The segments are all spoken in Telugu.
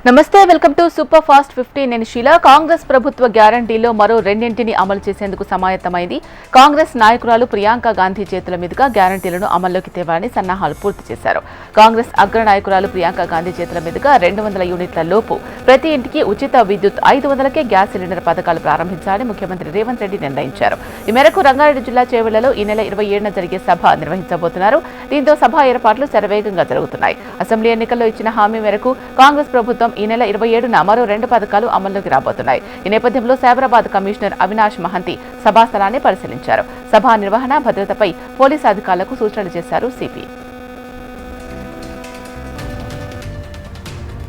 నమస్తే, వెల్కమ్ టు సూపర్ ఫాస్ట్ 50. నేను శీలా. కాంగ్రెస్ ప్రభుత్వ గ్యారంటీలో మరో రెండింటిని అమలు చేసేందుకు సమాయత్తమైంది. కాంగ్రెస్ నాయకురాలు ప్రియాంక గాంధీ చేతుల మీదుగా గ్యారంటీలను అమల్లోకి తేవాలని సన్నాహాలు పూర్తి చేశారు. కాంగ్రెస్ అగ్ర నాయకురాలు ప్రియాంక గాంధీ చేతుల మీదుగా 200 యూనిట్ల లోపు ప్రతి ఇంటికి ఉచిత విద్యుత్, 500కే గ్యాస్ సిలిండర్ పథకాలు ప్రారంభించాలని ముఖ్యమంత్రి రేవంత్ రెడ్డి నిర్ణయించారు. ఈ మేరకు రంగారెడ్డి జిల్లా చేవెళ్లలో ఈ నెల 27న జరిగే సభ నిర్వహించబోతున్నారు. దీంతో సభ ఏర్పాట్లు శరవేగంగా జరుగుతున్నాయి. అసెంబ్లీ ఎన్నికల్లో ఇచ్చిన హామీ మేరకు కాంగ్రెస్ ప్రభుత్వం ఈ నెల 27న మరో 2 పథకాలు అమల్లోకి రాబోతున్నాయి. ఈ నేపథ్యంలో సైబరాబాద్ కమిషనర్ అవినాష్ మహంతి సభా స్థలాన్ని పరిశీలించారు. సభా నిర్వహణ, భద్రతపై పోలీసు అధికారులకు సూచనలు చేశారు సిపి.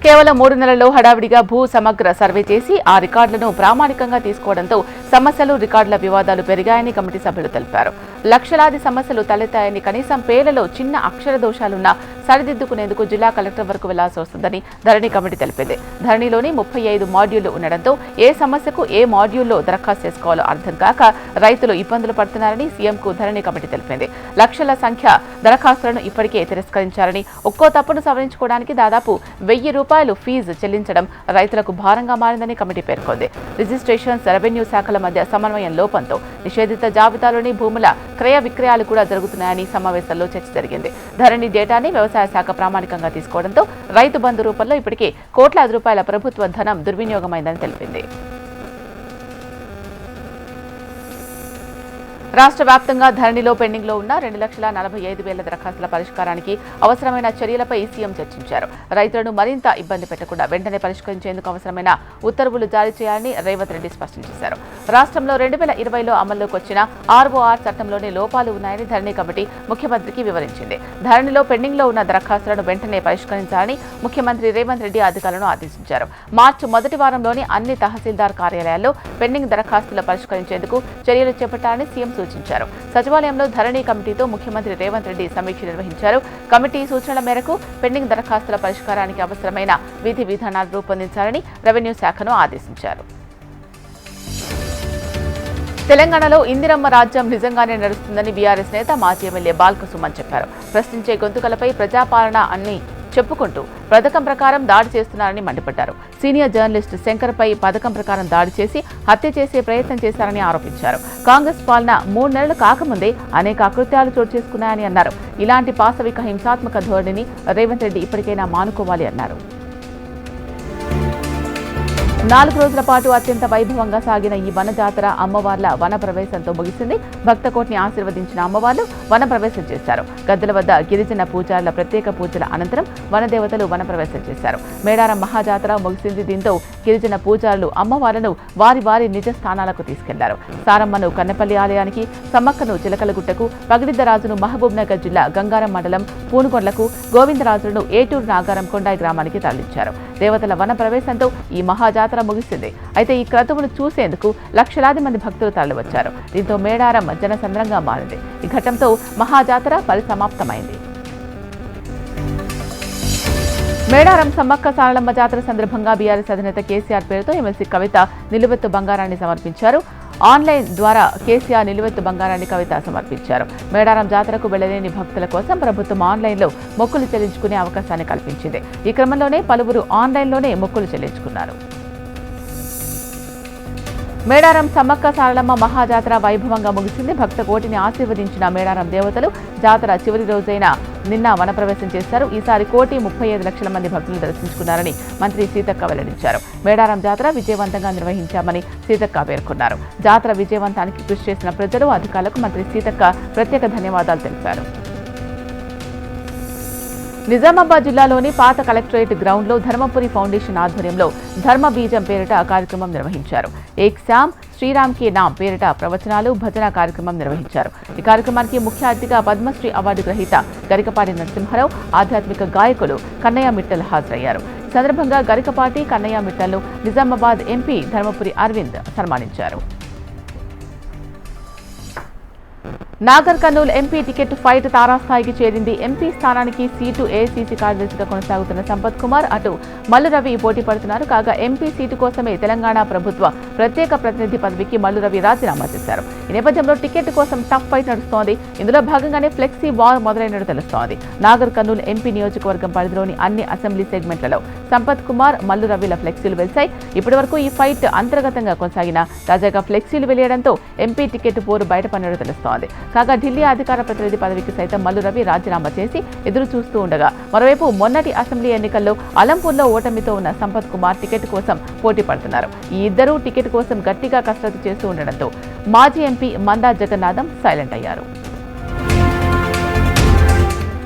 కేవలం 3 నెలల్లో హడావిడిగా భూ సమగ్ర సర్వే చేసి ఆ రికార్డులను ప్రామాణికంగా తీసుకోవడంతో సమస్యలు, రికార్డుల వివాదాలు పెరిగాయని కమిటీ సభ్యులు తెలిపారు. లక్షలాది సమస్యలు తలెత్తాయని, కనీసం పేర్లలో చిన్న అక్షర దోషాలున్నా సరిదిద్దుకునేందుకు జిల్లా కలెక్టర్ వరకు వెళ్లాల్సి వస్తుందని ధరణి కమిటీ తెలిపింది. ధరణిలోని 35 మాడ్యూళ్లు ఉండడంతో ఏ సమస్యకు ఏ మాడ్యూల్లో దరఖాస్తు చేసుకోవాలో అర్థం కాక రైతులు ఇబ్బందులు పడుతున్నారని సీఎంకు ధరణి కమిటీ తెలిపింది. లక్షల సంఖ్య దరఖాస్తులను ఇప్పటికే తిరస్కరించారని, ఒక్కో తప్పును సవరించుకోవడానికి దాదాపు ₹1000 ఫీజు చెల్లించడం రైతులకు భారంగా మారిందని కమిటీ పేర్కొంది. రిజిస్ట్రేషన్స్, రెవెన్యూ శాఖల మధ్య సమన్వయం లోపంతో నిషేధిత జాబితాలోని భూముల క్రయ విక్రయాలు కూడా జరుగుతున్నాయని సమావేశంలో చర్చ జరిగింది. ధరణి డేటాని వ్యవసాయ శాఖ ప్రామాణికంగా తీసుకోవడంతో రైతు బంధు రూపంలో ఇప్పటికే కోట్లాది రూపాయల ప్రభుత్వ ధనం దుర్వినియోగమైందని తెలిపింది. రాష్ట్ర వ్యాప్తంగా ధరణిలో పెండింగ్లో ఉన్న 2,45,000 దరఖాస్తుల పరిష్కారానికి అవసరమైన చర్యలపై సీఎం చర్చించారు. రైతులను మరింత ఇబ్బంది పెట్టకుండా వెంటనే పరిష్కరించేందుకు అవసరమైన ఉత్తర్వులు జారీ చేయాలని రేవంత్ రెడ్డి స్పష్టం చేశారు. రాష్ట్రంలో 2020లో అమల్లోకి వచ్చిన ఆర్ఓఆర్ చట్టంలోని లోపాలు ఉన్నాయని ధరణి కమిటీ ముఖ్యమంత్రికి వివరించింది. ధరణిలో పెండింగ్లో ఉన్న దరఖాస్తులను వెంటనే పరిష్కరించాలని ముఖ్యమంత్రి రేవంత్ రెడ్డి అధికారులను ఆదేశించారు. మార్చి మొదటి వారంలోని అన్ని తహసీల్దార్ కార్యాలయాల్లో పెండింగ్ దరఖాస్తులు పరిష్కరించేందుకు చర్యలు చేపట్టాలని సీఎం సూచించారు. సచివాలయంలో ధరణి కమిటీతో ముఖ్యమంత్రి రేవంత్ రెడ్డి సమీక్ష నిర్వహించారు. కమిటీ సూచనల మేరకు పెండింగ్ దరఖాస్తుల పరిష్కారానికి అవసరమైన విధి విధానాలు రూపొందించాలని రెవెన్యూ శాఖను ఆదేశించారు. తెలంగాణలో ఇందిరమ్మ రాజ్యం నిజంగానే నడుస్తుందని బీఆర్ఎస్ నేత, మాజీ ఎమ్మెల్యే బాల్క సుమన్ చెప్పారు. ప్రశ్నించే గొంతుకలపై ప్రజాపాలన అన్ని చెప్పుకుంటూ పథకం ప్రకారం దాడి చేస్తున్నారని మండిపడ్డారు. సీనియర్ జర్నలిస్ట్ శంకర్పై పథకం ప్రకారం దాడి చేసి హత్య చేసే ప్రయత్నం చేశారని ఆరోపించారు. కాంగ్రెస్ పాలన 3 నెలలు కాకముందే అనేక అకృత్యాలు చోటు చేసుకున్నాయని అన్నారు. ఇలాంటి పాశవిక హింసాత్మక ధోరణిని రేవంత్ రెడ్డి ఇప్పటికైనా మానుకోవాలి అన్నారు. 4 రోజుల పాటు అత్యంత వైభవంగా సాగిన ఈ వన జాతర అమ్మవార్ల వన ప్రవేశంతో ముగిసింది. భక్తకోటిని ఆశీర్వదించిన అమ్మవార్లు వన ప్రవేశం చేశారు. గద్దెల వద్ద గిరిజన పూజారుల ప్రత్యేక పూజల అనంతరం వనదేవతలు వన ప్రవేశం చేశారు. మేడారం మహాజాతర ముగిసింది. దీంతో గిరిజన పూజారులు అమ్మవార్లను వారి వారి నిజ స్థానాలకు తీసుకెళ్లారు. సారమ్మను కన్నెపల్లి ఆలయానికి, సమ్మక్కను చిలకలగుట్టకు, పగిడిద్దరాజును మహబూబ్ నగర్ జిల్లా గంగారం మండలం పూనుకొండలకు, గోవిందరాజులను ఏటూరు నాగారం కొండాయి గ్రామానికి తరలించారు. దేవతల వన ప్రవేశంతో ఈ మహాజాతర ముగిసింది. అయితే ఈ క్రతువును చూసేందుకు లక్షలాది మంది భక్తులు తరలివచ్చారు. దీంతో మేడారం జనసంద్రంగా మారింది. ఈ ఘట్టంతో మహాజాతర పరిసమాప్తమైంది. మేడారం సమ్మక్క సారలమ్మ జాతర సందర్భంగా బీఆర్ఎస్ అధినేత కేసీఆర్ పేరుతో ఎమ్మెల్సీ కవిత నిలువెత్తు బంగారాన్ని సమర్పించారు. ఆన్లైన్ ద్వారా కేసీఆర్ నిలువెత్తు బంగారాన్ని కవిత సమర్పించారు. మేడారం జాతరకు వెళ్లలేని భక్తుల కోసం ప్రభుత్వం ఆన్లైన్లో మొక్కులు చెల్లించుకునే అవకాశాన్ని కల్పించింది. ఈ క్రమంలోనే పలువురు ఆన్లైన్లోనే మొక్కులు చెల్లించుకున్నారు. మేడారం సమ్మక్క సారలమ్మ మహాజాతర వైభవంగా ముగిసింది. భక్త కోటిని ఆశీర్వదించిన మేడారం దేవతలు జాతర చివరి రోజైన నిన్న వనప్రవేశం చేశారు. ఈసారి 1,35 లక్షల మంది భక్తులు దర్శించుకున్నారని మంత్రి సీతక్క వెల్లడించారు. మేడారం జాతర విజయవంతంగా నిర్వహించామని సీతక్క పేర్కొన్నారు. జాతర విజయవంతానికి కృషి చేసిన ప్రజలు, అధికారులకు మంత్రి సీతక్క ప్రత్యేక ధన్యవాదాలు తెలిపారు. నిజామాబాద్ జిల్లాలోని పాత కలెక్టరేట్ గ్రౌండ్లో ధర్మపురి ఫౌండేషన్ ఆధ్వర్యంలో ధర్మ బీజం పేరిట కార్యక్రమం నిర్వహించారు. ఏక్ శ్యామ్ శ్రీరామ్ కే నామ్ పేరిట ప్రవచనాలు, భజన కార్యక్రమం నిర్వహించారు. ఈ కార్యక్రమానికి ముఖ్య అతిథిగా పద్మశ్రీ అవార్డు గ్రహీత గరికపాటి నరసింహారావు, ఆధ్యాత్మిక గాయకులు కన్నయ్య మిట్టల్ హాజరయ్యారు. ఈ సందర్భంగా గరికపాటి, కన్నయ్య మిట్టల్ను నిజామాబాద్ ఎంపీ ధర్మపురి అరవింద్ సన్మానించారు. Nagar Kurnool MP ticket fight తారాస్థాయికి చేరింది. ఎంపీ స్థానానికి సీటు ఏఐసీసీ కార్యదర్శిగా కొనసాగుతున్న సంపత్ కుమార్, అటు మల్లు రవి పోటీ పడుతున్నారు. కాగా ఎంపీ సీటు కోసమే తెలంగాణ ప్రభుత్వ ప్రత్యేక ప్రతినిధి పదవికి మల్లు రవి రాజీనామా చేశారు. ఈ నేపథ్యంలో టికెట్ కోసం టఫ్ ఫైట్ నడుస్తోంది. ఇందులో భాగంగానే ఫ్లెక్సీ వార్ మొదలైనట్టు తెలుస్తోంది. నాగర్ కర్నూలు ఎంపీ నియోజకవర్గం పరిధిలోని అన్ని అసెంబ్లీ సెగ్మెంట్లలో సంపత్ కుమార్, మల్లు రవిల ఫ్లెక్సీలు వెలిశాయి. ఇప్పటివరకు ఈ ఫైట్ అంతర్గతంగా కొనసాగిన తాజాగా ఫ్లెక్సీలు వెలియడంతో ఎంపీ టికెట్ పోరు బయటపడినట్టు తెలుస్తోంది. కాగా ఢిల్లీ అధికార ప్రతినిధి పదవికి సైతం మల్లు రవి రాజీనామా చేసి ఎదురు చూస్తూ ఉండగా, మరోవైపు మొన్నటి అసెంబ్లీ ఎన్నికల్లో అలంపూర్లో ఓటమితో ఉన్న సంపత్ కుమార్ టికెట్ కోసం పోటీ పడుతున్నారు. ఈ ఇద్దరూ టికెట్ కోసం గట్టిగా కసరత్తు చేస్తూ ఉండడంతో మాజీ ఎంపీ మందా జగన్నాథం సైలెంట్ అయ్యారు.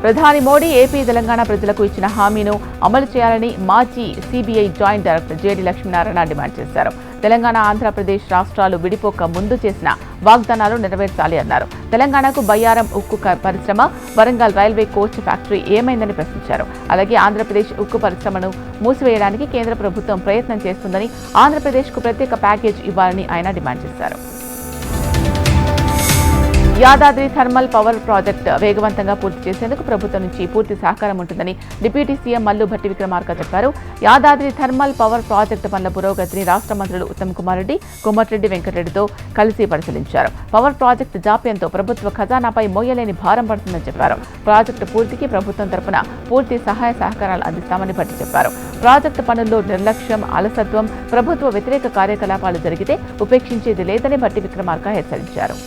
ప్రధాని మోడీ ఏపీ, తెలంగాణ ప్రజలకు ఇచ్చిన హామీను అమలు చేయాలని మాజీ CBI joint director JD Lakshminarayana demand చేశారు. తెలంగాణ, ఆంధ్రప్రదేశ్ రాష్ట్రాలు విడిపోక ముందు చేసిన వాగ్దానాలు నెరవేర్చాలి అన్నారు. తెలంగాణకు బయ్యారం ఉక్కు పరిశ్రమ, వరంగల్ రైల్వే కోచ్ ఫ్యాక్టరీ ఏమైందని ప్రశ్నించారు. అలాగే ఆంధ్రప్రదేశ్ ఉక్కు పరిశ్రమను మూసివేయడానికి కేంద్ర ప్రభుత్వం ప్రయత్నం చేస్తుందని, ఆంధ్రప్రదేశ్కు ప్రత్యేక ప్యాకేజ్ ఇవ్వాలని ఆయన డిమాండ్ చేశారు. యాదాద్రి థర్మల్ పవర్ ప్రాజెక్టు వేగవంతంగా పూర్తి చేసేందుకు ప్రభుత్వం నుంచి పూర్తి సహకారం ఉంటుందని డిప్యూటీ సీఎం మల్లు భట్టి విక్రమార్క చెప్పారు. యాదాద్రి థర్మల్ పవర్ ప్రాజెక్టు పనుల పురోగతిని రాష్ట్ర మంత్రులు ఉత్తమ్ కుమార్ రెడ్డి, కోమటిరెడ్డి వెంకటరెడ్డితో కలిసి పరిశీలించారు. పవర్ ప్రాజెక్టు జాప్యంతో ప్రభుత్వ ఖజానాపై మోయలేని భారం పడుతుందని చెప్పారు. ప్రాజెక్టు పూర్తికి ప్రభుత్వం తరపున పూర్తి సహాయ సహకారాలు అందిస్తామని భట్టి చెప్పారు. ప్రాజెక్టు పనుల్లో నిర్లక్ష్యం, అలసత్వం, ప్రభుత్వ వ్యతిరేక కార్యకలాపాలు జరిగితే ఉపేక్షించేది లేదని భట్టి విక్రమార్క హెచ్చరించారు.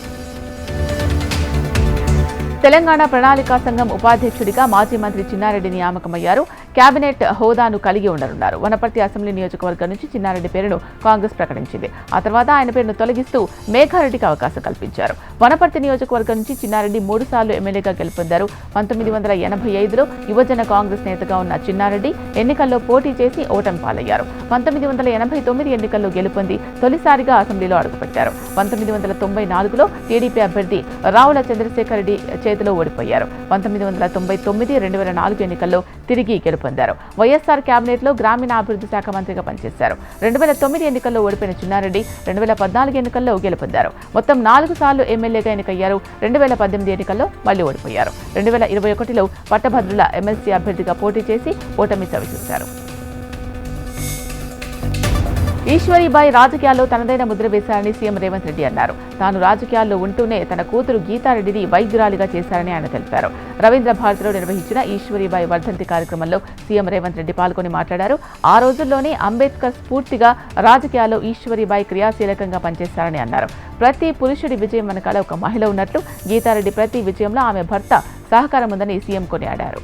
తెలంగాణ ప్రణాళికా సంఘం ఉపాధ్యక్షుడిగా మాజీ మంత్రి చిన్నారెడ్డి నియామకమయ్యారు. కేబినెట్ హోదాను కలిగి ఉండనున్నారు. వనపర్తి అసెంబ్లీ నియోజకవర్గం నుంచి చిన్నారెడ్డి పేరును కాంగ్రెస్ ప్రకటించింది. ఆ తర్వాత ఆయన పేరును తొలగిస్తూ మేఘారెడ్డికి అవకాశం కల్పించారు. వనపర్తి నియోజకవర్గం నుంచి చిన్నారెడ్డి 3 సార్లు ఎమ్మెల్యేగా గెలుపొందారు. 1985లో యువజన కాంగ్రెస్ నేతగా ఉన్న చిన్నారెడ్డి ఎన్నికల్లో పోటీ చేసి ఓటమి పాలయ్యారు. 1989 ఎన్నికల్లో గెలుపొంది తొలిసారిగా అసెంబ్లీలో అడుగుపెట్టారు. 1994లో టీడీపీ అభ్యర్థి రావుల చంద్రశేఖర్ రెడ్డి చేతిలో ఓడిపోయారు. 1999, 2004 ఎన్నికల్లో తిరిగి గెలుపొందారు. వైఎస్ఆర్ కేబినెట్లో గ్రామీణాభివృద్ధి శాఖ మంత్రిగా పనిచేశారు. 2009 ఎన్నికల్లో ఓడిపోయిన చిన్నారెడ్డి 2014 ఎన్నికల్లో గెలుపొందారు. మొత్తం 4 సార్లు ఎమ్మెల్యేగా ఎన్నికయ్యారు. 2018 ఎన్నికల్లో మళ్లీ ఓడిపోయారు. 2021లో పట్టభద్రుల ఎమ్మెల్సీ అభ్యర్థిగా పోటీ చేసి ఓటమి చవిచూశారు. ఈశ్వరీబాయి రాజకీయాల్లో తనదైన ముద్ర వేశారని సీఎం రేవంత్ రెడ్డి అన్నారు. తాను రాజకీయాల్లో ఉంటూనే తన కూతురు గీతారెడ్డిని వైద్యురాలిగా చేశారని ఆయన తెలిపారు. రవీంద్ర భారతిలో నిర్వహించిన ఈశ్వరీబాయి వర్ధంతి కార్యక్రమంలో సీఎం రేవంత్ రెడ్డి పాల్గొని మాట్లాడారు. ఆ రోజుల్లోనే అంబేద్కర్ స్ఫూర్తిగా రాజకీయాల్లో ఈశ్వరీబాయి క్రియాశీలకంగా పనిచేశారని అన్నారు. ప్రతి పురుషుడి విజయం వెనకాల ఒక మహిళ ఉన్నట్లు, గీతారెడ్డి ప్రతి విజయంలో ఆమె భర్త సహకారం ఉందని సీఎం కొనియాడారు.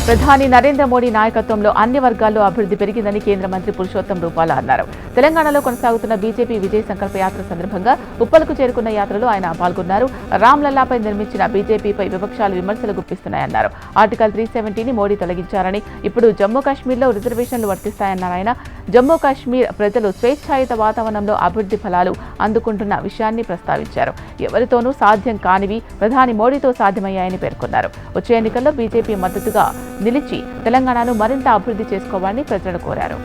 ప్రధాని నరేంద్ర మోడీ నాయకత్వంలో అన్ని వర్గాల్లో అభివృద్ధి పెరిగిందని కేంద్ర మంత్రి పురుషోత్తం రూపాలా అన్నారు. తెలంగాణలో కొనసాగుతున్న బీజేపీ విజయ సంకల్ప యాత్ర సందర్భంగా ఉప్పలకు చేరుకున్న యాత్రలో ఆయన పాల్గొన్నారు. రామ్లల్లాపై నిర్మించిన బీజేపీపై విపక్షాలు విమర్శలు గుప్పిస్తున్నాయన్నారు. ఆర్టికల్ 370ని మోడీ తొలగించారని, ఇప్పుడు జమ్మూ కాశ్మీర్లో రిజర్వేషన్లు వర్తిస్తాయన్నారు ఆయన. జమ్మూ కాశ్మీర్ ప్రజలు స్వేచ్ఛాయుత వాతావరణంలో అభివృద్ధి ఫలాలు అందుకుంటున్న విషయాన్ని ప్రస్తావించారు. ఎవరితోనూ సాధ్యం కానివి ప్రధాని మోడీతో సాధ్యమయ్యాయని పేర్కొన్నారు. వచ్చే ఎన్నికల్లో బీజేపీ మద్దతుగా నిలిచి తెలంగాణను మరింత అభివృద్ధి చేసుకోవాలని ప్రజలను కోరారు.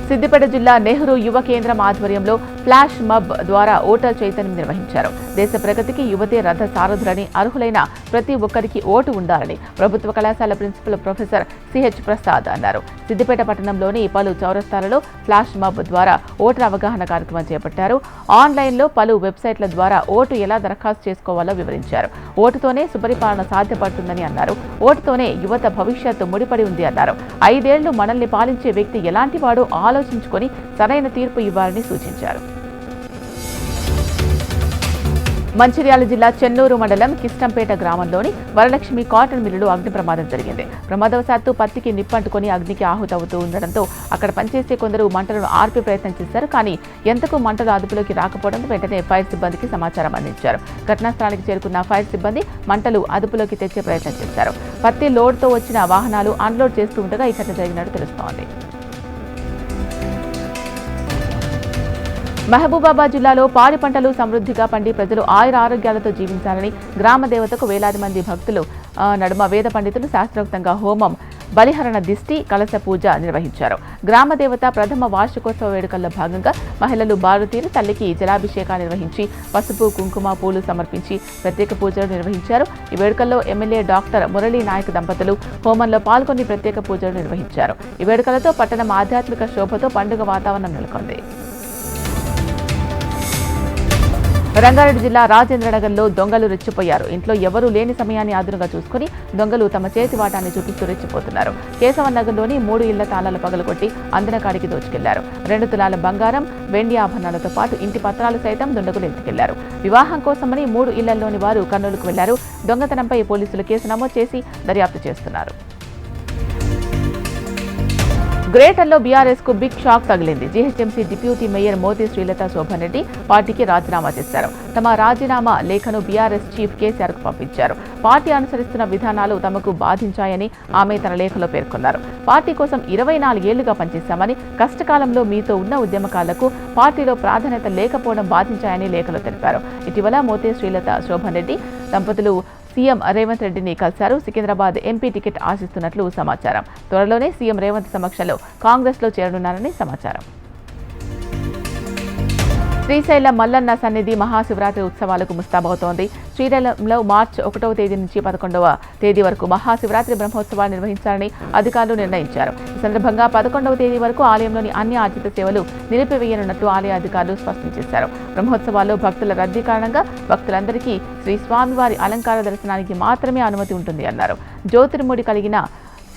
సిద్దిపేట జిల్లా నెహ్రూ యువ కేంద్రం ఆధ్వర్యంలో ఫ్లాష్ మబ్ ద్వారా ఓటర్ చైతన్యం నిర్వహించారు. దేశ ప్రగతికి యువతే రథ సారథులని, అర్హులైన ప్రతి ఒక్కరికి ఓటు ఉండాలని ప్రభుత్వ కళాశాల ప్రిన్సిపల్ ప్రొఫెసర్ సిహెచ్ ప్రసాద్ అన్నారు. సిద్దిపేట పట్టణంలోని పలు చౌరస్తాలలో ఫ్లాష్ మబ్ ద్వారా ఓటర్ అవగాహన కార్యక్రమం చేపట్టారు. ఆన్లైన్లో పలు వెబ్సైట్ల ద్వారా ఓటు ఎలా దరఖాస్తు చేసుకోవాలో వివరించారు. ఓటుతోనే సుపరిపాలన సాధ్యపడుతుందని అన్నారు. ఓటుతోనే యువత భవిష్యత్తు ముడిపడి ఉంది అన్నారు. 5 ఏళ్లు మనల్ని పాలించే వ్యక్తి ఎలాంటి వాడో ఆలోచించుకొని సరైన తీర్పు ఇవ్వాలని సూచించారు. మంచిర్యాల జిల్లా చెన్నూరు మండలం కిష్టంపేట గ్రామంలోని వరలక్ష్మి కాటన్ మిల్లులో అగ్ని ప్రమాదం జరిగింది. ప్రమాదవశాత్తు పత్తికి నిప్పంటుకొని అగ్నికి ఆహుతవుతూ ఉండడంతో అక్కడ పనిచేసే కొందరు మంటలను ఆర్పే ప్రయత్నం చేశారు. కానీ ఎంతకు మంటలు అదుపులోకి రాకపోవడంతో వెంటనే ఫైర్ సిబ్బందికి సమాచారం అందించారు. ఘటనా స్థలానికి చేరుకున్న ఫైర్ సిబ్బంది మంటలు అదుపులోకి తెచ్చే ప్రయత్నం చేశారు. పత్తి లోడ్తో వచ్చిన వాహనాలు అన్లోడ్ చేస్తూ ఉండగా ఈ ఘటన జరిగినట్టు తెలుస్తోంది. మహబూబాబాద్ జిల్లాలో పాడి పంటలు సమృద్ధిగా పండి ప్రజలు ఆయురారోగ్యాలతో జీవించాలని గ్రామ దేవతకు వేలాది మంది భక్తులు నడుమ వేద పండితులు శాస్త్రోక్తంగా హోమం బలిహరణ దిష్టి కలశ పూజ నిర్వహించారు. గ్రామ దేవత ప్రథమ వార్షికోత్సవ వేడుకల్లో భాగంగా మహిళలు బారుతీరి తల్లికి జలాభిషేకాలు నిర్వహించి పసుపు కుంకుమ పూలు సమర్పించి ప్రత్యేక పూజలు నిర్వహించారు. ఈ వేడుకల్లో ఎమ్మెల్యే డాక్టర్ మురళీ నాయక్ దంపతులు హోమంలో పాల్గొని ప్రత్యేక పూజలు నిర్వహించారు. ఈ వేడుకలతో పట్టణం ఆధ్యాత్మిక శోభతో పండుగ వాతావరణం నెలకొంది. రంగారెడ్డి జిల్లా రాజేంద్రనగర్లో దొంగలు రెచ్చిపోయారు. ఇంట్లో ఎవరూ లేని సమయాన్ని ఆదునుగా చూసుకుని దొంగలు తమ చేతి వాటాన్ని చూపిస్తూ రెచ్చిపోతున్నారు. కేశవనగర్లోని 3 ఇళ్ల తాళాలు పగలగొట్టి అందిన కాడికి దోచుకెళ్లారు. 2 తులాల బంగారం, వెండి ఆభరణాలతో పాటు ఇంటి పత్రాలు సైతం దుండగులు ఎత్తుకెళ్లారు. వివాహం కోసమని 3 ఇళ్లలోని వారు కర్నూలుకు వెళ్లారు. దొంగతనంపై పోలీసులు కేసు నమోదు చేసి దర్యాప్తు చేస్తున్నారు. గ్రేటర్లో బీఆర్ఎస్ కు బిగ్ షాక్ తగిలింది. GHMC deputy mayor Moti Srilatha Shobhan Reddy పార్టీకి రాజీనామా చేశారు. తమ రాజీనామా లేఖను బీఆర్ఎస్ చీఫ్ కేసీఆర్కు పంపించారు. పార్టీ అనుసరిస్తున్న విధానాలు తమకు బాధించాయని ఆమె తన లేఖలో పేర్కొన్నారు. పార్టీ కోసం 24 ఏళ్లుగా పనిచేశామని, కష్టకాలంలో మీతో ఉన్న ఉద్యమకారులకు పార్టీలో ప్రాధాన్యత లేకపోవడం బాధించాయని లేఖలో తెలిపారు. ఇటీవల మోతి శ్రీలత శోభన్ రెడ్డి దంపతులు సీఎం రేవంత్ రెడ్డిని కలిశారు. సికింద్రాబాద్ ఎంపీ టికెట్ ఆశిస్తున్నట్లు సమాచారం. త్వరలోనే సీఎం రేవంత్ సమక్షంలో కాంగ్రెస్లో చేరనున్నారని సమాచారం. శ్రీశైలం మల్లన్న సన్నిధి మహాశివరాత్రి ఉత్సవాలకు ముస్తాబవుతోంది. శ్రీశైలంలో మార్చి 1వ తేదీ నుంచి 11వ తేదీ వరకు మహాశివరాత్రి బ్రహ్మోత్సవాలు నిర్వహించాలని అధికారులు నిర్ణయించారు. ఈ సందర్భంగా 11వ తేదీ వరకు ఆలయంలోని అన్ని ఆర్జిత సేవలు నిలిపివేయనున్నట్లు ఆలయ అధికారులు స్పష్టం చేశారు. బ్రహ్మోత్సవాల్లో భక్తుల రద్దీ కారణంగా భక్తులందరికీ శ్రీ స్వామివారి అలంకార దర్శనానికి మాత్రమే అనుమతి ఉంటుంది అన్నారు. జ్యోతిర్ముడి కలిగిన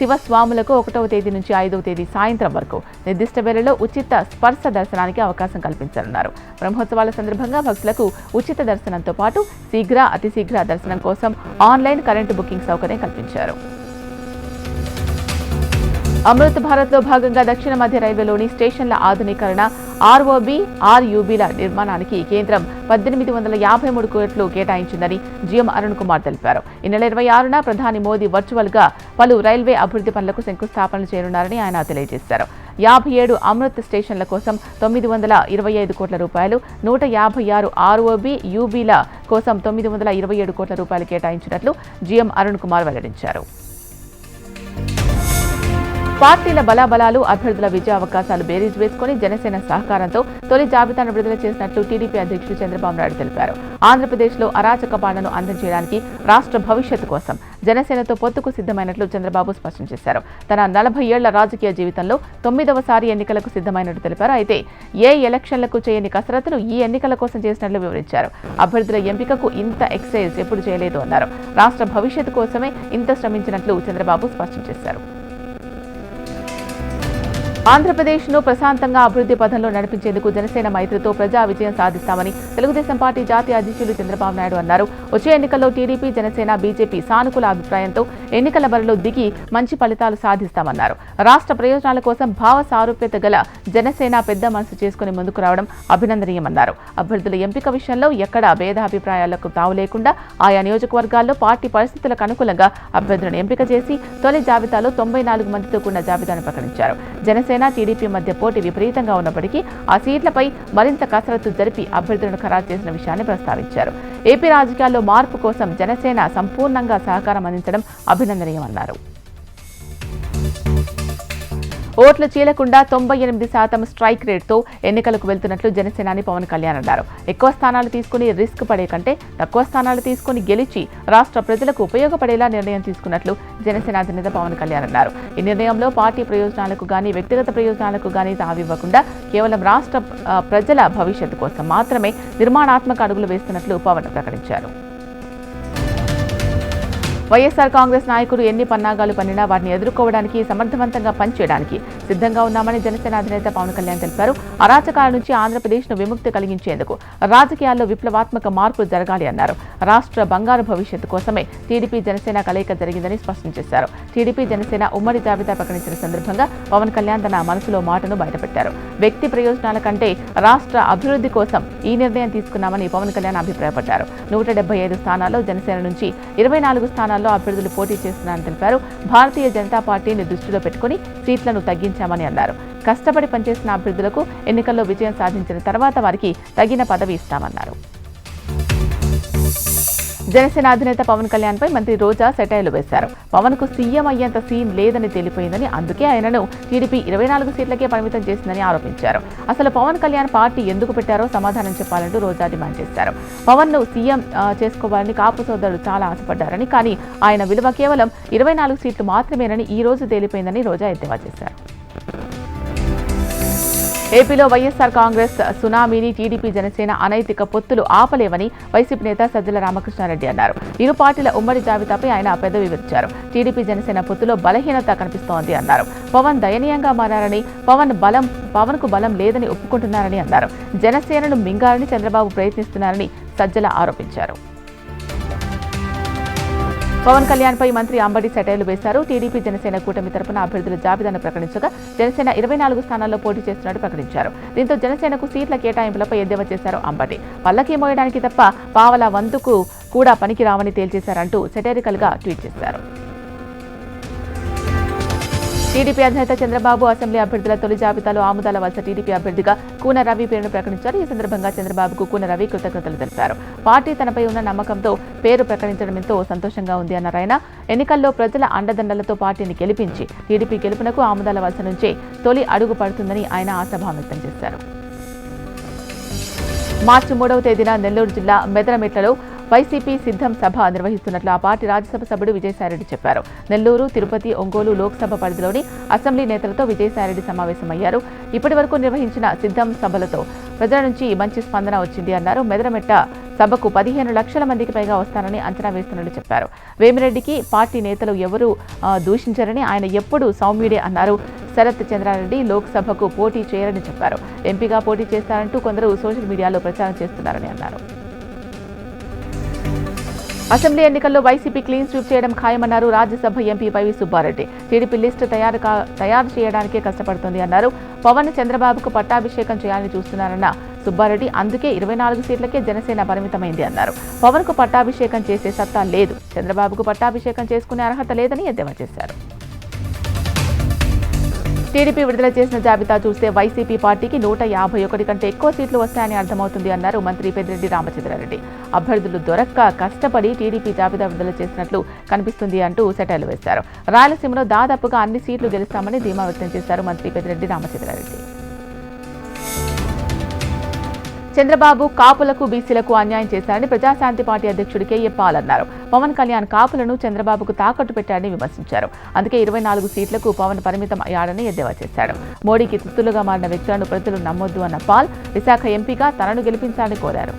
శివస్వాములకు 1వ తేదీ నుంచి 5వ తేదీ సాయంత్రం వరకు నిర్దిష్ట వేళలో ఉచిత స్పర్శ దర్శనానికి అవకాశం కల్పించారన్నారు. బ్రహ్మోత్సవాల సందర్భంగా భక్తులకు ఉచిత దర్శనంతో పాటు శీఘ్ర, అతి శీఘ్ర దర్శనం కోసం ఆన్లైన్ కరెంటు బుకింగ్ సౌకర్యం కల్పించారు. అమృత్ భారత్లో భాగంగా దక్షిణ మధ్య రైల్వేలోని స్టేషన్ల ఆధునీకరణ, ఆర్ఓబి, ఆర్యూబీల నిర్మాణానికి కేంద్రం 1853 కోట్లు కేటాయించిందని జీఎం అరుణ్ కుమార్ తెలిపారు. ఈ నెల 26న ప్రధాని మోదీ వర్చువల్ గా పలు రైల్వే అభివృద్ధి పనులకు శంకుస్థాపనలు చేయనున్నారని ఆయన తెలియజేశారు. 57 అమృత్ స్టేషన్ల కోసం 925 కోట్ల రూపాయలు, 156 ఆర్ఓబి, యూబీల కోసం 927 కోట్ల రూపాయలు కేటాయించినట్లు జీఎం అరుణ్ కుమార్ వెల్లడించారు. పార్టీల బలాబలాలు, అభ్యర్థుల విజయ అవకాశాలు బేరీజ్ వేసుకుని జనసేన సహకారంతో తొలి జాబితాను విడుదల చేసినట్లు టీడీపీ అధ్యక్షుడు చంద్రబాబు నాయుడు తెలిపారు. ఆంధ్రప్రదేశ్లో అరాచక పాలనను అంతం చేయడానికి, రాష్ట్ర భవిష్యత్తు కోసం జనసేనతో పొత్తుకు సిద్ధమైనట్లు చంద్రబాబు స్పష్టం చేశారు. తన 40 ఏళ్ల రాజకీయ జీవితంలో 9వసారి ఎన్నికలకు సిద్ధమైనట్టు తెలిపారు. అయితే ఏ ఎలక్షన్లకు చేయని కసరత్తును ఈ ఎన్నికల కోసం చేసినట్లు వివరించారు. అభ్యర్థుల ఎంపికకు ఇంత ఎక్సైజ్ ఎప్పుడు చేయలేదు అన్నారు. రాష్ట్ర భవిష్యత్తు కోసమే ఇంత శ్రమించినట్లు చంద్రబాబు స్పష్టం చేశారు. ఆంధ్రప్రదేశ్ను ప్రశాంతంగా అభివృద్ధి పథంలో నడిపించేందుకు జనసేన మైత్రితో ప్రజా విజయం సాధిస్తామని తెలుగుదేశం పార్టీ జాతీయ అధ్యక్షులు చంద్రబాబు నాయుడు అన్నారు. వచ్చే ఎన్నికల్లో టీడీపీ, జనసేన, బీజేపీ సానుకూల అభిప్రాయంతో ఎన్నికల బరిలో దిగి మంచి ఫలితాలు సాధిస్తామన్నారు. రాష్ట్ర ప్రయోజనాల కోసం భావ సారూప్యత గల జనసేన పెద్ద మనసు చేసుకుని ముందుకు రావడం అభినందనీయమన్నారు. అభ్యర్థుల ఎంపిక విషయంలో ఎక్కడా భేదాభిప్రాయాలకు తావు లేకుండా ఆయా నియోజకవర్గాల్లో పార్టీ పరిస్థితులకు అనుకూలంగా అభ్యర్థులను ఎంపిక చేసి తొలి జాబితాలో 94 మందితో కూడిన జాబితాను ప్రకటించారు. జనసేన, టీడీపీ మధ్య పోటీ విపరీతంగా ఉన్నప్పటికీ ఆ సీట్లపై మరింత కసరత్తు జరిపి అభ్యర్థులను ఖరారు చేసిన విషయాన్ని ప్రస్తావించారు. ఏపీ రాజకీయాల్లో మార్పు కోసం జనసేన సంపూర్ణంగా సహకారం అందించడం అభినందనీయమన్నారు. ఓట్లు చీలకుండా 98% స్ట్రైక్ రేట్తో ఎన్నికలకు వెళ్తున్నట్లు జనసేనాని పవన్ కళ్యాణ్ అన్నారు. ఎక్కువ స్థానాలు తీసుకుని రిస్క్ పడే కంటే తక్కువ స్థానాలు తీసుకుని గెలిచి రాష్ట్ర ప్రజలకు ఉపయోగపడేలా నిర్ణయం తీసుకున్నట్లు జనసేన అధినేత పవన్ కళ్యాణ్ అన్నారు. ఈ నిర్ణయంలో పార్టీ ప్రయోజనాలకు గానీ, వ్యక్తిగత ప్రయోజనాలకు గానీ తావివ్వకుండా కేవలం రాష్ట్ర ప్రజల భవిష్యత్తు కోసం మాత్రమే నిర్మాణాత్మక అడుగులు వేస్తున్నట్లు పవన్ ప్రకటించారు. వైఎస్ఆర్ కాంగ్రెస్ నాయకులు ఎన్ని పన్నాగాలు పన్నినా వాటిని ఎదుర్కోవడానికి, సమర్థవంతంగా పనిచేయడానికి సిద్ధంగా ఉన్నామని జనసేన అధినేత పవన్ కళ్యాణ్ తెలిపారు. అరాచకాల నుంచి ఆంధ్రప్రదేశ్ను విముక్తి కలిగించేందుకు రాజకీయాల్లో విప్లవాత్మక మార్పులు జరగాలి అన్నారు. రాష్ట్ర బంగారు భవిష్యత్తు కోసమే టీడీపీ, జనసేన కలయిక జరిగిందని స్పష్టం చేశారు. టీడీపీ, జనసేన ఉమ్మడి జాబితా ప్రకటించిన సందర్భంగా పవన్ కళ్యాణ్ తన మనసులో మాటను బయటపెట్టారు. వ్యక్తి ప్రయోజనాల కంటే రాష్ట్ర అభివృద్ధి కోసం ఈ నిర్ణయం తీసుకున్నామని పవన్ కళ్యాణ్ అభిప్రాయపడ్డారు. 175 స్థానాల్లో జనసేన నుంచి 24 స్థానాల్లో అభ్యర్థులు పోటీ చేస్తున్నారని తెలిపారు. భారతీయ జనతా పార్టీని దృష్టిలో పెట్టుకుని సీట్లను తగ్గించామని అన్నారు. కష్టపడి పనిచేసిన అభ్యర్థులకు ఎన్నికల్లో విజయం సాధించిన తర్వాత వారికి తగిన పదవి ఇస్తామన్నారు. జనసేన అధినేత పవన్ కళ్యాణ్ పై మంత్రి రోజా సెటైర్లు వేశారు. పవన్ కు సీఎం అయ్యేంత సీన్ లేదని తెలిపోయిందని, అందుకే ఆయనను టీడీపీ 24 సీట్లకే పరిమితం చేసిందని ఆరోపించారు. అసలు పవన్ కళ్యాణ్ పార్టీ ఎందుకు పెట్టారో సమాధానం చెప్పాలంటూ రోజా డిమాండ్ చేశారు. పవన్ ను సీఎం చేసుకోవాలని కాపు సోదరులు చాలా ఆశపడ్డారని, కానీ ఆయన విలువ కేవలం 24 సీట్లు మాత్రమేనని ఈ రోజు తేలిపోయిందని రోజా ఎద్దేవా చేశారు. ఏపీలో వైఎస్ఆర్ కాంగ్రెస్ సునామీని టీడీపీ జనసేన అనైతిక పొత్తులు ఆపలేవని వైసీపీ నేత సజ్జల రామకృష్ణారెడ్డి అన్నారు. ఇరు పార్టీల ఉమ్మడి జాబితాపై ఆయన పెదవి విరిచారు. టీడీపీ జనసేన పొత్తులో బలహీనత కనిపిస్తోంది అన్నారు. పవన్ దయనీయంగా మారారని, పవన్ కు బలం లేదని ఒప్పుకుంటున్నారని అన్నారు. జనసేనను మింగాలని చంద్రబాబు ప్రయత్నిస్తున్నారని సజ్జల ఆరోపించారు. పవన్ కళ్యాణ్ పై మంత్రి అంబటి సెటైర్లు వేశారు. టీడీపీ జనసేన కూటమి తరపున అభ్యర్థుల జాబితాను ప్రకటించగా జనసేన 24 స్థానాల్లో పోటీ చేస్తున్నట్టు ప్రకటించారు. దీంతో జనసేనకు సీట్ల కేటాయింపులపై ఎద్దేవా చేశారు అంబటి. పల్లకి మోయడానికి తప్ప పావలా వంతుకు కూడా పనికిరావని తేల్చేశారంటూ సెటైరికల్ గా ట్వీట్ చేశారు. టీడీపీ అధినేత చంద్రబాబు అసెంబ్లీ అభ్యర్థుల తొలి జాబితాలో ఆముదాల వలస టీడీపీ అభ్యర్థిగా కూన రవి పేరును ప్రకటించారు. ఈ సందర్భంగా చంద్రబాబుకు కూన రవి కృతజ్ఞతలు తెలిపారు. పార్టీ తనపై ఉన్న నమ్మకంతో పేరు ప్రకటించడం ఎంతో సంతోషంగా ఉంది అన్నారు ఆయన. ఎన్నికల్లో ప్రజల అండదండలతో పార్టీని గెలిపించి టీడీపీ గెలుపునకు ఆముదాల వలస నుంచే తొలి అడుగు పడుతుందని ఆయన ఆశాభావం వ్యక్తం చేశారు. మార్చి 3వ తేదీన నెల్లూరు జిల్లా మెదరమెట్లలో వైసీపీ సిద్ధం సభ నిర్వహిస్తున్నట్లు ఆ పార్టీ రాజ్యసభ సభ్యుడు విజయసాయిరెడ్డి చెప్పారు. నెల్లూరు, తిరుపతి, ఒంగోలు లోక్సభ పరిధిలోని అసెంబ్లీ నేతలతో విజయసాయిరెడ్డి సమావేశమయ్యారు. ఇప్పటి వరకు నిర్వహించిన సిద్ధం సభలతో ప్రజల నుంచి మంచి స్పందన వచ్చింది అన్నారు. మెదరమెట్ట సభకు 15 లక్షల మందికి పైగా వస్తారని అంచనా వేస్తున్నట్లు చెప్పారు. వేమిరెడ్డికి పార్టీ నేతలు ఎవరూ దూషించారని, ఆయన ఎప్పుడు సౌమ్యుడే అన్నారు. శరత్ చంద్రారెడ్డి లోక్సభకు పోటీ చేయరని చెప్పారు. ఎంపీగా పోటీ చేస్తారంటూ కొందరు సోషల్ మీడియాలో ప్రచారం చేస్తున్నారని అన్నారు. అసెంబ్లీ ఎన్నికల్లో వైసీపీ క్లీన్ స్వీప్ చేయడం ఖాయమన్నారు రాజ్యసభ ఎంపీ వైవి సుబ్బారెడ్డి. టీడీపీ లిస్టు తయారు చేయడానికే కష్టపడుతోంది అన్నారు. పవన్ చంద్రబాబుకు పట్టాభిషేకం చేయాలని చూస్తున్నారన్న సుబ్బారెడ్డి, అందుకే 24 సీట్లకే జనసేన పరిమితమైంది అన్నారు. పవన్ కు పట్టాభిషేకం చేసే సత్తా లేదు, చంద్రబాబుకు పట్టాభిషేకం చేసుకునే అర్హత లేదని ఎద్దేవా చేశారు. టీడీపీ విడుదల చేసిన జాబితా చూస్తే వైసీపీ పార్టీకి 151 కంటే ఎక్కువ సీట్లు వస్తాయని అర్థమవుతుంది అన్నారు మంత్రి పెద్దిరెడ్డి రామచంద్రారెడ్డి. అభ్యర్థులు దొరక్క కష్టపడి టీడీపీ జాబితా విడుదల చేసినట్లు కనిపిస్తుంది అంటూ సెటైర్లు వేశారు. రాయలసీమలో దాదాపుగా అన్ని సీట్లు గెలుస్తామని ధీమా వ్యక్తం చేశారు మంత్రి పెద్దిరెడ్డి రామచంద్రారెడ్డి. చంద్రబాబు కాపులకు, బీసీలకు అన్యాయం చేశారని ప్రజాశాంతి పార్టీ అధ్యక్షుడు కేఏ పాల్ అన్నారు. పవన్ కళ్యాణ్ కాపులను చంద్రబాబుకు తాకట్టు పెట్టారని విమర్శించారు. అందుకే 24 సీట్లకు పవన్ పరిమితం అయ్యాడని ఎద్దేవా చేశాడు. మోడీకి తుత్తులుగా మారిన వ్యక్తులను ప్రజలు నమ్మొద్దు అన్న పాల్ విశాఖ ఎంపీగా తనను గెలిపించాలని కోరారు.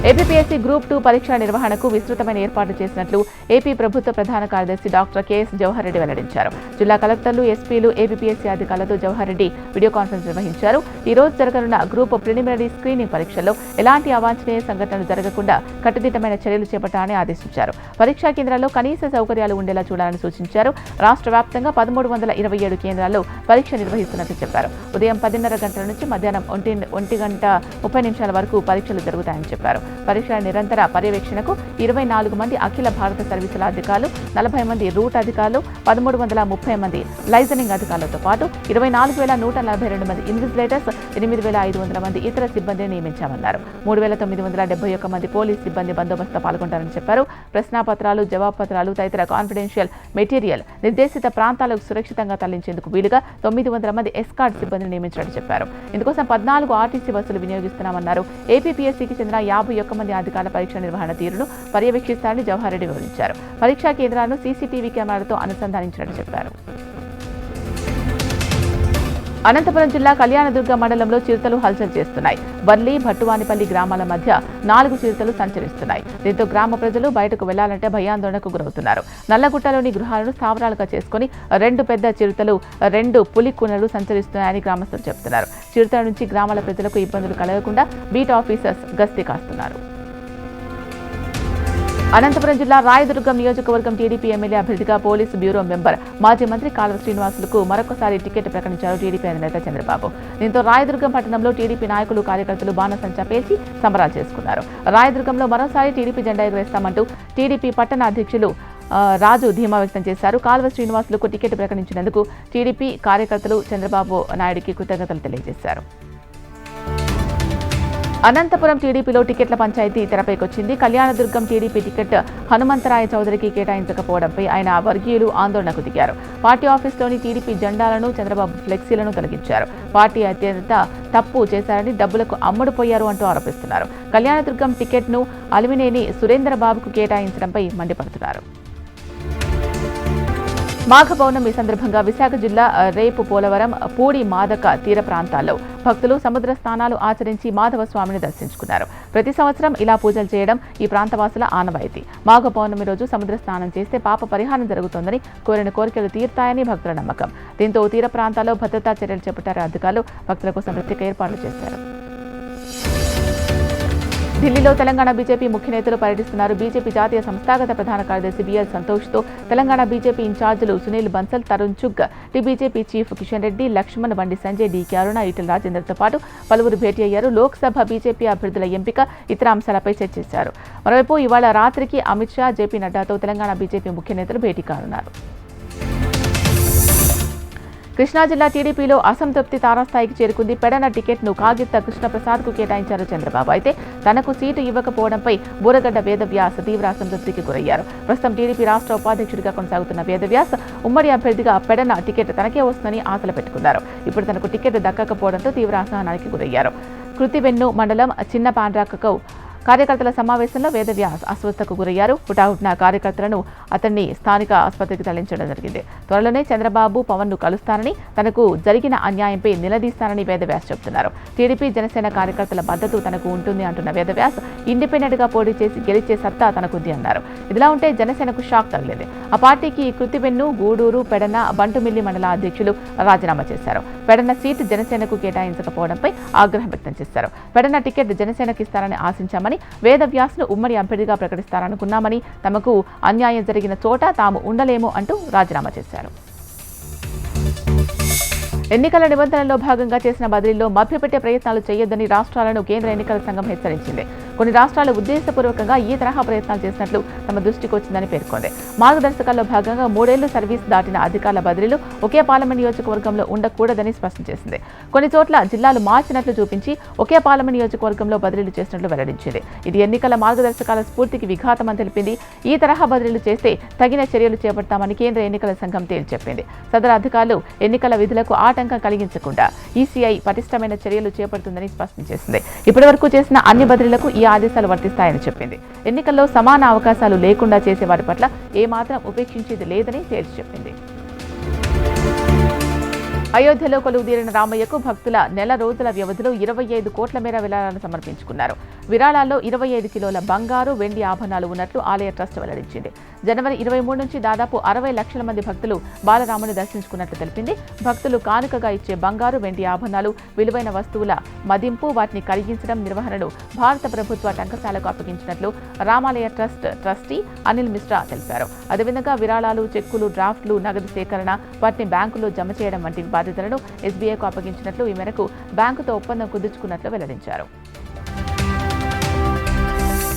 ఏపీపీఎస్సీ గ్రూప్ 2 పరీక్షల నిర్వహణకు విస్తృతమైన ఏర్పాట్లు చేసినట్లు ఏపీ ప్రభుత్వ ప్రధాన కార్యదర్శి డాక్టర్ కెఎస్ జవహర్ రెడ్డి వెల్లడించారు. జిల్లా కలెక్టర్లు, ఎస్పీలు, ఏపీపీఎస్సీ అధికారులతో జవహర్ రెడ్డి వీడియో కాన్ఫరెన్స్ నిర్వహించారు. ఈ రోజు జరగనున్న గ్రూప్ ప్రిలిమినరీ స్క్రీనింగ్ పరీక్షల్లో ఎలాంటి అవాంఛనీయ సంఘటనలు జరగకుండా కట్టుదిట్టమైన చర్యలు చేపట్టాలని ఆదేశించారు. పరీక్షా కేంద్రాల్లో కనీస సౌకర్యాలు ఉండేలా చూడాలని సూచించారు. రాష్ట్ర వ్యాప్తంగా 1327 కేంద్రాల్లో పరీక్ష నిర్వహిస్తున్నట్లు చెప్పారు. ఉదయం 10:30 గంటల నుంచి మధ్యాహ్నం 1:30 వరకు పరీక్షలు జరుగుతాయని చెప్పారు. పరీక్షల నిరంతర పర్యవేక్షణకు 24 మంది అఖిల భారత సర్వీసుల అధికారులు, 40 మంది రూట్ అధికారులు, 1330 మంది లైజనింగ్ అధికారులతో పాటు 24,142 మంది ఇన్విజిలేటర్స్, 8,500 మంది ఇతర సిబ్బందిని నియమించామన్నారు. 3,971 మంది పోలీస్ సిబ్బంది బందోబస్తులో పాల్గొంటారని చెప్పారు. ప్రశ్నాపత్రాలు, జవాబుపత్రాలు తదితర కాన్ఫిడెన్షియల్ మెటీరియల్ నిర్దేశిత ప్రాంతాలకు సురక్షితంగా తరలించేందుకు వీలుగా 900 మంది ఎస్కార్ట్ సిబ్బందిని నియమించినట్టు చెప్పారు. ఇందుకోసం 14 ఆర్టీసీ బస్సులు వినియోగిస్తున్నామన్నారు. ఏపీపీఎస్సీకి చెందిన 51 మంది అధికారుల పరీక్ష నిర్వహణ తీరును పర్యవేక్షిస్తారని జవహర్ రెడ్డి వివరించారు. పరీక్షా కేంద్రాలను సీసీటీవీ కెమెరాలతో అనుసంధానించినట్టు చెప్పారు. అనంతపురం జిల్లా కళ్యాణదుర్గ మండలంలో చిరుతలు హల్చల్ చేస్తున్నాయి. వర్లి, భట్టువానిపల్లి గ్రామాల మధ్య 4 చిరుతలు సంచరిస్తున్నాయి. దీంతో గ్రామ ప్రజలు బయటకు వెళ్లాలంటే భయాందోళనకు గురవుతున్నారు. నల్లగుట్టలోని గృహాలను స్థావరాలుగా చేసుకుని 2 పెద్ద చిరుతలు, 2 పులి కూనలు సంచరిస్తున్నాయని గ్రామస్తులు చెబుతున్నారు. చిరుతల నుంచి గ్రామాల ప్రజలకు ఇబ్బందులు కలగకుండా బీట్ ఆఫీసర్స్ గస్తీ కాస్తున్నారు. అనంతపురం జిల్లా రాయదుర్గం నియోజకవర్గం టీడీపీ ఎమ్మెల్యే అభ్యర్థిగా పోలీసు బ్యూరో మెంబర్ మాజీ మంత్రి కాల్వ శ్రీనివాసులకు మరొకసారి టికెట్ ప్రకటించారు టీడీపీ అధినేత చంద్రబాబు. దీంతో రాయదుర్గం పట్టణంలో టీడీపీ నాయకులు, కార్యకర్తలు బాణసంచా పేల్చి సంబరాలు చేసుకున్నారు. రాయదుర్గంలో మరోసారి టీడీపీ జెండా ఎగురేస్తామంటూ టీడీపీ పట్టణ అధ్యక్షులు రాజు ధీమా వ్యక్తం చేశారు. కాల్వ శ్రీనివాసులకు టికెట్ ప్రకటించినందుకు టీడీపీ కార్యకర్తలు చంద్రబాబు నాయుడికి కృతజ్ఞతలు తెలియజేశారు. అనంతపురం టీడీపీలో టికెట్ల పంచాయతీ తెరపైకొచ్చింది. కళ్యాణదుర్గం టీడీపీ టికెట్ హనుమంతరాయ చౌదరికి కేటాయించకపోవడంపై ఆయన వర్గీయులు ఆందోళనకు దిగారు. పార్టీ ఆఫీసులోని టీడీపీ జెండాలను, చంద్రబాబు ఫ్లెక్సీలను తొలగించారు. పార్టీ అత్యంత తప్పు చేశారని, డబ్బులకు అమ్ముడుపోయారు అంటూ ఆరోపిస్తున్నారు. కళ్యాణదుర్గం టికెట్ను అలిమినేని సురేంద్రబాబుకు కేటాయించడంపై మండిపడుతున్నారు. మాఘ పౌర్ణమి సందర్భంగా విశాఖ జిల్లా రేపు పోలవరం, పూడి మాదక తీర ప్రాంతాల్లో భక్తులు సముద్ర స్నానాలు ఆచరించి మాధవ స్వామిని దర్శించుకున్నారు. ప్రతి సంవత్సరం ఇలా పూజలు చేయడం ఈ ప్రాంతవాసుల ఆనవాయితీ. మాఘ పౌర్ణమి రోజు సముద్ర స్నానం చేస్తే పాప పరిహారం జరుగుతోందని, కోరిన కోరికలు తీరుతాయని భక్తుల నమ్మకం. దీంతో తీర ప్రాంతాల్లో భద్రతా చర్యలు చేపట్టారు అధికారులు. భక్తుల కోసం ప్రత్యేక ఏర్పాట్లు చేశారు. ఢిల్లీలో తెలంగాణ బీజేపీ ముఖ్య నేతలు పర్యటిస్తున్నారు. బీజేపీ జాతీయ సంస్థాగత ప్రధాన కార్యదర్శి బిఎల్ సంతోష్తో తెలంగాణ బీజేపీ ఇన్ఛార్జీలు Sunil Bansal, Tarun Chugh, BJP chief Kishan Reddy, Laxman, Bandi Sanjay, DK అరుణ, ఈటెల రాజేందర్తో పాటు పలువురు భేటీ అయ్యారు. లోక్సభ బీజేపీ అభ్యర్థుల ఎంపిక, ఇతర అంశాలపై చర్చించారు. మరోవైపు ఇవాళ రాత్రికి అమిత్ షా, జేపీ నడ్డాతో తెలంగాణ బీజేపీ ముఖ్య నేతలు భేటీ కానున్నారు. కృష్ణా జిల్లా టీడీపీలో అసంతృప్తి తారాస్థాయికి చేరుకుంది. పెడన టికెట్ను కాగిత కృష్ణప్రసాద్కు కేటాయించారు చంద్రబాబు. అయితే తనకు సీటు ఇవ్వకపోవడంపై బూరగడ్డ వేదవ్యాస్ తీవ్ర అసంతృప్తికి గురయ్యారు. ప్రస్తుతం టీడీపీ రాష్ట్ర ఉపాధ్యక్షుడిగా కొనసాగుతున్న వేదవ్యాస్ ఉమ్మడి అభ్యర్థిగా పెడన టికెట్ తనకే వస్తుందని ఆశలు పెట్టుకున్నారు. ఇప్పుడు తనకు టికెట్ దక్కకపోవడంతో తీవ్ర అసహనానికి గురయ్యారు. కృతివెన్ను మండలం చిన్న పాండ్రాకకు కార్యకర్తల సమావేశంలో వేదవ్యాస్ అస్వస్థకు గురయ్యారు. హుటాహుటిన కార్యకర్తలను అతన్ని స్థానిక ఆసుపత్రికి తరలించడం జరిగింది. త్వరలోనే చంద్రబాబు, పవన్ను కలుస్తానని, తనకు జరిగిన అన్యాయంపై నిలదీస్తానని వేదవ్యాస్ చెబుతున్నారు. టీడీపీ, జనసేన కార్యకర్తల మద్దతు తనకు ఉంటుంది అంటున్న వేదవ్యాస్ ఇండిపెండెంట్గా పోటీ చేసి గెలిచే సత్తా తనకుంది అన్నారు. ఇదిలా ఉంటే జనసేనకు షాక్ తగిలింది. ఆ పార్టీకి కృతివెన్ను, గూడూరు, పెడన, బంటుమిల్లి మండల అధ్యక్షులు రాజీనామా చేశారు. పెడన సీటు జనసేనకు కేటాయించకపోవడంపై ఆగ్రహం వ్యక్తం చేశారు. పెడన టికెట్ జనసేనకు ఇస్తారని ఆశించామని, వేదవ్యాస్ను ఉమ్మడి అభ్యర్థిగా ప్రకటిస్తారనుకున్నామని, తమకు అన్యాయం జరిగిన చోట తాము ఉండలేము అంటూ రాజీనామా చేశారు. ఎన్నికల నిబంధనల్లో భాగంగా చేసిన బదిలీలో మభ్యపెట్టే ప్రయత్నాలు చేయొద్దని రాష్ట్రాలను కేంద్ర ఎన్నికల సంఘం హెచ్చరించింది. కొన్ని రాష్ట్రాలు ఉద్దేశపూర్వకంగా ఈ తరహా ప్రయత్నాలు చేసినట్లు తమ దృష్టికి వచ్చిందని పేర్కొంది. మార్గదర్శకాల్లో భాగంగా 3 ఏళ్లు సర్వీస్ దాటిన అధికారుల బదిలీలు ఒకే పార్లమెంట్ నియోజకవర్గంలో ఉండకూడదని స్పష్టం చేసింది. కొన్ని చోట్ల జిల్లాలు మార్చినట్లు చూపించి ఒకే పార్లమెంట్ నియోజకవర్గంలో బదిలీలు చేసినట్లు వెల్లడించింది. ఇది ఎన్నికల మార్గదర్శకాల స్ఫూర్తికి విఘాతమని తెలిపింది. ఈ తరహా బదిలీలు చేస్తే తగిన చర్యలు చేపడతామని కేంద్ర ఎన్నికల సంఘం తేల్చెప్పింది. సదరు అధికారులు ఎన్నికల విధులకు ఆటంకం కలిగించకుండా ఈసీఐ పటిష్టమైన చర్యలు చేపడుతుందని స్పష్టం చేసింది. ఇప్పటివరకు చేసిన అన్ని బదిలీలకు ఈ ఆదేశాలు వర్తిస్తాయని చెప్పింది. ఎన్నికల్లో సమాన అవకాశాలు లేకుండా చేసే వారి పట్ల ఏమాత్రం ఉపేక్షించేది లేదని తేల్చి చెప్పింది. అయోధ్యలో కొలువుదీరిన రామయ్యకు భక్తుల నెల రోజుల వ్యవధిలో 25 కోట్ల మేర విరాళాలను సమర్పించుకున్నారు. విరాళాల్లో 25 కిలోల బంగారు, వెండి ఆభరణాలు ఉన్నట్లు ఆలయ ట్రస్ట్ వెల్లడించింది. జనవరి 23 నుంచి దాదాపు 60 లక్షల మంది భక్తులు బాలరాముని దర్శించుకున్నట్లు తెలిపింది. భక్తులు కానుకగా ఇచ్చే బంగారు, వెండి ఆభరణాలు, విలువైన వస్తువుల మదింపు, వాటిని కరిగించడం నిర్వహణను భారత ప్రభుత్వ టంకశాలకు అప్పగించినట్లు రామాలయ ట్రస్ట్ ట్రస్టీ అనిల్ మిశ్రా తెలిపారు. అదేవిధంగా విరాళాలు, చెక్కులు, డ్రాఫ్ట్లు, నగదు సేకరణ, వాటిని బ్యాంకులో జమ చేయడం వంటి బాధ్యతలను ఎస్బీఐకు అప్పగించినట్లు, ఈ మేరకు బ్యాంకుతో ఒప్పందం కుదుర్చుకున్నట్లు వెల్లడించారు.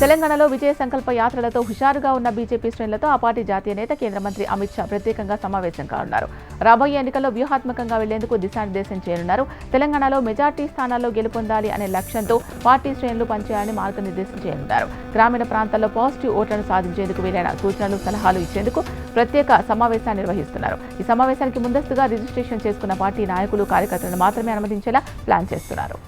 తెలంగాణలో విజయ సంకల్ప యాత్రలతో హుషారుగా ఉన్న బీజేపీ శ్రేణులతో ఆ పార్టీ జాతీయ నేత, కేంద్ర మంత్రి అమిత్ షా ప్రత్యేకంగా సమావేశం కానున్నారు. రాబోయే ఎన్నికల్లో వ్యూహాత్మకంగా వెళ్లేందుకు దిశానిర్దేశం చేయనున్నారు. తెలంగాణలో మెజార్టీ స్థానాల్లో గెలుపొందాలి అనే లక్ష్యంతో పార్టీ శ్రేణులు పనిచేయాలని మార్గనిర్దేశం చేయనున్నారు. గ్రామీణ ప్రాంతాల్లో పాజిటివ్ ఓట్లను సాధించేందుకు వీలైన సూచనలు, సలహాలు ఇచ్చేందుకు ప్రత్యేక సమావేశాన్ని నిర్వహిస్తున్నారు. ఈ సమావేశానికి ముందస్తుగా రిజిస్ట్రేషన్ చేసుకున్న పార్టీ నాయకులు, కార్యకర్తలను మాత్రమే అనుమతించేలా ప్లాన్ చేస్తున్నారు.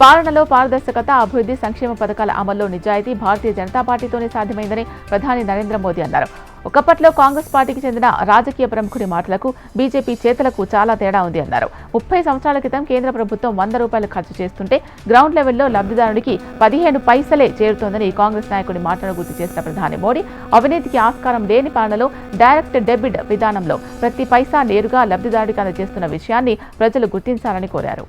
పాలనలో పారదర్శకత, అభివృద్ధి, సంక్షేమ పథకాల అమల్లో నిజాయితీ భారతీయ జనతా పార్టీతోనే సాధ్యమైందని ప్రధాని నరేంద్ర మోదీ అన్నారు. ఒకప్పట్లో కాంగ్రెస్ పార్టీకి చెందిన రాజకీయ ప్రముఖుడి మాటలకు బీజేపీ చేతలకు చాలా తేడా ఉంది అన్నారు. 30 సంవత్సరాల క్రితం కేంద్ర ప్రభుత్వం 100 రూపాయలు ఖర్చు చేస్తుంటే గ్రౌండ్ లెవెల్లో లబ్ధిదారుడికి 15 పైసలే చేరుతోందని కాంగ్రెస్ నాయకుడి మాటను గుర్తు చేసిన ప్రధాని మోడీ, అవినీతికి ఆస్కారం లేని పాలనలో డైరెక్ట్ డెబిట్ విధానంలో ప్రతి పైసా నేరుగా లబ్ధిదారుడికి అందజేస్తున్న విషయాన్ని ప్రజలు గుర్తించాలని కోరారు.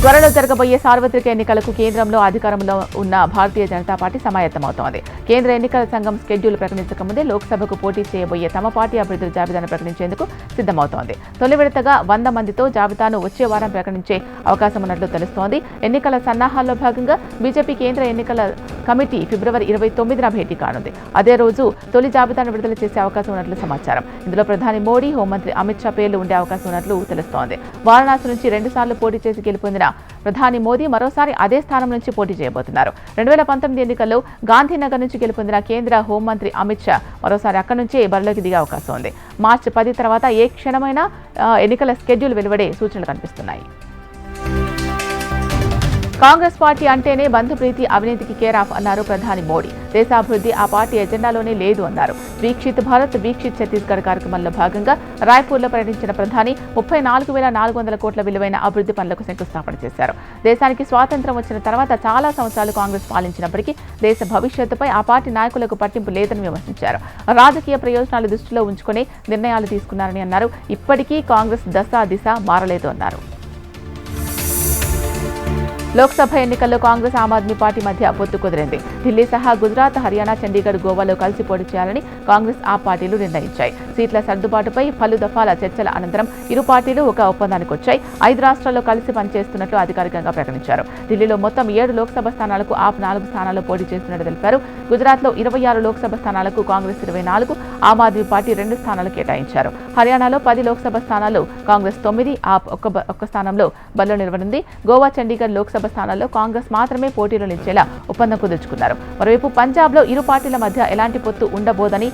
త్వరలో జరగబోయే సార్వత్రిక ఎన్నికలకు కేంద్రంలో అధికారంలో ఉన్న భారతీయ జనతా పార్టీ సమాయత్తమవుతోంది. కేంద్ర ఎన్నికల సంఘం స్కెడ్యూల్ ప్రకటించకముందే లోక్సభకు పోటీ చేయబోయే తమ పార్టీ అభ్యర్థుల జాబితాను ప్రకటించేందుకు సిద్ధమవుతోంది. తొలి విడతగా 100 మందితో జాబితాను వచ్చే వారం ప్రకటించే అవకాశం ఉన్నట్లు తెలుస్తోంది. ఎన్నికల సన్నాహాల్లో భాగంగా బీజేపీ కేంద్ర ఎన్నికల కమిటీ ఫిబ్రవరి 29న భేటీ కానుంది. అదే రోజు తొలి జాబితాను విడుదల చేసే అవకాశం ఉన్నట్లు సమాచారం. ఇందులో ప్రధాని మోడీ, హోంమంత్రి అమిత్ షా పేర్లు ఉండే అవకాశం ఉన్నట్లు తెలుస్తోంది. వారణాసి నుంచి 2 సార్లు పోటీ చేసి గెలుపొందిన ప్రధాని మోదీ మరోసారి అదే స్థానం నుంచి పోటీ చేయబోతున్నారు. 2019 ఎన్నికల్లో గాంధీనగర్ నుంచి గెలుపొందిన కేంద్ర హోంమంత్రి అమిత్ షా మరోసారి అక్కడి నుంచే బరిలోకి దిగే అవకాశం ఉంది. మార్చి 10 తర్వాత ఏ క్షణమైనా ఎన్నికల స్కెడ్యూల్ వెలువడే సూచనలు కనిపిస్తున్నాయి. కాంగ్రెస్ పార్టీ అంటేనే బంధుప్రీతి, అవినీతికి కేర్ ఆఫ్ అన్నారు ప్రధాని మోడీ. దేశాభివృద్ధి ఆ పార్టీ ఎజెండాలోనే లేదు అన్నారు. వీక్షిత్ భారత్, వీక్షిత్ ఛత్తీస్గఢ్ కార్యక్రమంలో భాగంగా రాయ్పూర్లో పర్యటించిన ప్రధాని 34,400 కోట్ల విలువైన అభివృద్ధి పనులకు శంకుస్థాపన చేశారు. దేశానికి స్వాతంత్ర్యం వచ్చిన తర్వాత చాలా సంవత్సరాలు కాంగ్రెస్ పాలించినప్పటికీ దేశ భవిష్యత్తుపై ఆ పార్టీ నాయకులకు పట్టింపు లేదని విమర్శించారు. రాజకీయ ప్రయోజనాలు దృష్టిలో ఉంచుకుని నిర్ణయాలు తీసుకున్నారని అన్నారు. ఇప్పటికీ కాంగ్రెస్ దిశ మారలేదు అన్నారు. లోక్సభ ఎన్నికల్లో కాంగ్రెస్ ఆమ్ ఆద్మీ పార్టీ మధ్య పొత్తు కుదిరింది. ఢిల్లీ సహా గుజరాత్, హర్యానా, చండీగఢ్, గోవాలో కలిసి పోటీ చేయాలని కాంగ్రెస్ ఆ పార్టీలు నిర్ణయించాయి. సీట్ల సర్దుబాటుపై పలు దఫాల చర్చల అనంతరం ఇరు పార్టీలు ఒక ఒప్పందానికి వచ్చాయి. 5 రాష్ట్రాల్లో కలిసి పనిచేస్తున్నట్లు అధికారికంగా ప్రకటించారు. ఢిల్లీలో మొత్తం 7 లోక్సభ స్థానాలకు ఆప్ 4 స్థానాల్లో పోటీ చేస్తున్నట్టు తెలిపారు. గుజరాత్లో 26 లోక్సభ స్థానాలకు కాంగ్రెస్ 24, ఆమ్ ఆద్మీ పార్టీ 2 స్థానాలు కేటాయించారు. హర్యానాలో 10 లోక్సభ స్థానాలు కాంగ్రెస్ 9, ఆప్ ఒక్క స్థానంలో బరిలో నిలవనుంది. గోవా, చండీగఢ్ లోక్సభ స్థానాల్లో కాంగ్రెస్ మాత్రమే పోటీలో నిలిచేలా ఒప్పందం కుదుర్చుకున్నారు. మరోవైపు పంజాబ్లో ఇరు పార్టీల మధ్య ఎలాంటి పొత్తు ఉండబోదని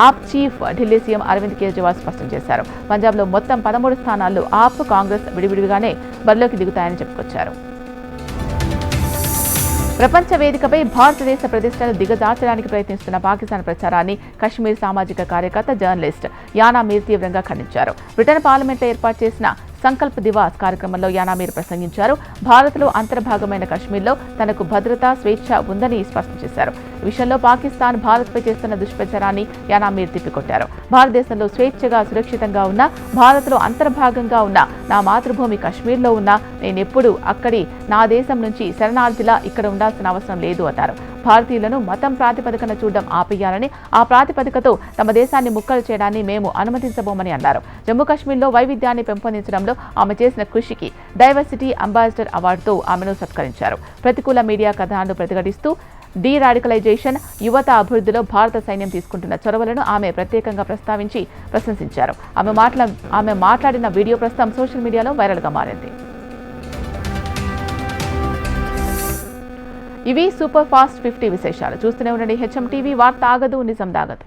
ఆప్ చీఫ్ ఢిల్లీ సీఎం అరవింద్ కేజ్రీవాల్ స్పష్టం చేశారు. పంజాబ్లో మొత్తం 13 స్థానాల్లో ఆప్, కాంగ్రెస్ విడివిడిగానే బరిలోకి దిగుతాయని చెప్పుకొచ్చారు. ప్రపంచ వేదికపై భారతదేశ ప్రతిష్టను దిగజార్చడానికి ప్రయత్నిస్తున్న పాకిస్తాన్ ప్రచారాన్ని కశ్మీర్ సామాజిక కార్యకర్త, జర్నలిస్ట్ యానా మీర్ తీవ్రంగా ఖండించారు. బ్రిటన్ పార్లమెంట్లో ఏర్పాటు చేసిన సంకల్ప్ దివాస్ కార్యక్రమంలో యానా మీర్ ప్రసంగించారు. భారత్లో అంతర్భాగమైన కశ్మీర్లో తనకు భద్రత, స్వేచ్ఛ ఉందని స్పష్టం చేశారు. ఈ విషయంలో పాకిస్తాన్ భారత్పై చేస్తున్న దుష్ప్రచారాన్ని యానా మీర్ తిప్పికొట్టారు. భారతదేశంలో స్వేచ్ఛగా, సురక్షితంగా ఉన్న, భారత్లో అంతర్భాగంగా ఉన్న నా మాతృభూమి కశ్మీర్లో ఉన్నా నేనెప్పుడు అక్కడి నా దేశం నుంచి శరణార్థిలా ఇక్కడ ఉండాల్సిన అవసరం లేదు అన్నారు. భారతీయులను మతం ప్రాతిపదికన చూడడం ఆపేయాలని, ఆ ప్రాతిపదికతో తమ దేశాన్ని ముక్కలు చేయడాన్ని మేము అనుమతించబోమని అన్నారు. జమ్మూ కాశ్మీర్లో వైవిధ్యాన్ని పెంపొందించడంలో ఆమె చేసిన కృషికి డైవర్సిటీ అంబాసిడర్ అవార్డుతో ఆమెను సత్కరించారు. ప్రతికూల మీడియా కథనాలను ప్రతిఘటిస్తూ డీ రాడికలైజేషన్, యువత అభివృద్ధిలో భారత సైన్యం తీసుకుంటున్న చొరవలను ఆమె ప్రత్యేకంగా ప్రస్తావించి ప్రశంసించారు. ఆమె మాట్లాడిన వీడియో ప్రస్తుతం సోషల్ మీడియాలో వైరల్గా మారింది. ఇవి సూపర్ ఫాస్ట్ 50 విశేషాలు. చూస్తూనే ఉండండి HM టీవీ. వార్త ఆగదు, నిజం దాగదు.